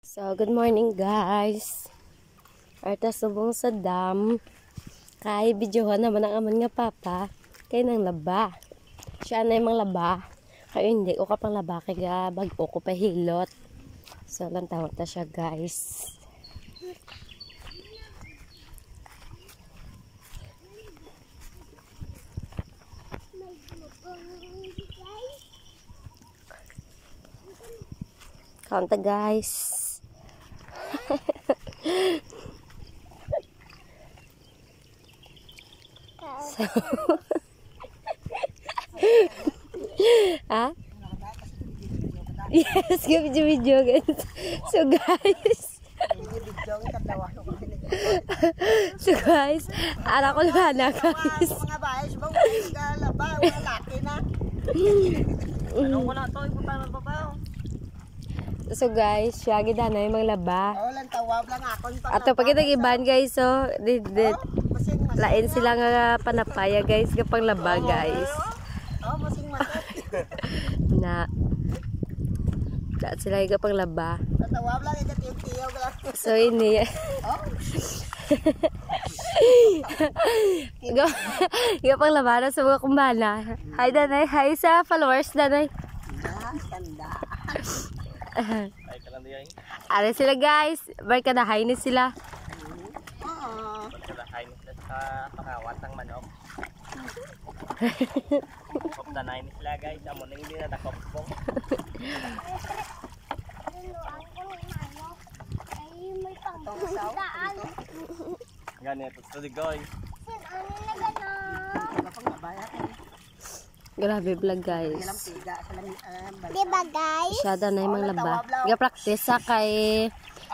So, good morning guys. Arta subong sa dam. Kay videohan naman ang aman nga papa. Kay nang laba. Siya na yung laba. Kaya hindi ko kapang laba. Kaya bago ko pahilot. So, lang tawag na siya guys. Kaunta guys. So, ha? Yes, video guys. So guys, ara ko na guys. Mga bayas ba wala laba wala laki na. Ano wala to iputan pa ba? So guys, siya gid na yung maglaba. Oh, lang tawab lang akon pa. Ato pag iban guys, so lain sila nga panapaya guys kapang laba guys. Oh, masing masat. Na lahat sila yung kapang laba. Tawab lang tiyo lang. So ini. Oh. Kapang laba na sa mga kumbana. Hi Danay, hi sa followers Danay. Ganda. Ay ka lang diyan. Are sila guys, barkadahay ni sila. Oo. Pagkadahay nila sa pakawat ng manok. Koptanay ni sila guys. Amo nang hindi na nakopong. Ganito to the guys. Grabe vlog guys. Diba guys? Siya na yung mga laba. Ga-practice sa kay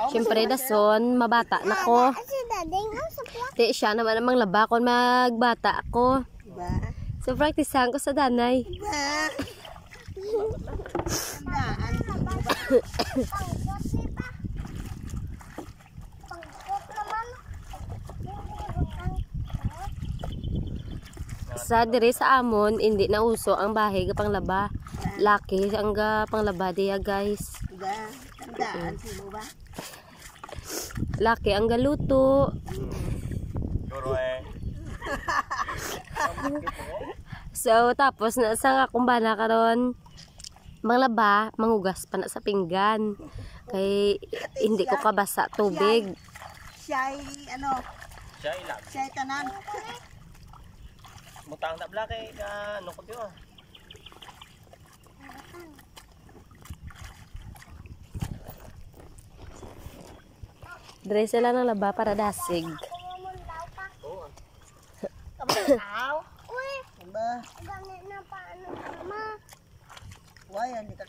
syempre dason, mabata na ko. Di siya naman namang laba kung magbata ako. Diba? So practicehan ko sa danay. Diba? Sa dire sa amon, hindi na uso ang bahay kapang laba. Laki ang pang laba diya guys. Diba? Tandaan sino ba? Laki ang galuto. Duro eh. So tapos na sa kumbana karon manglaba, mangugas pa na sa pinggan. Kay hindi ko kabasa tubig. Siya'y ano? Siya ilang. Siya'y tanan. Mutang na blake ka ano ko diyo. Dire sila ng laba para dasig. Oo. Uy! Diba? Why, hindi ka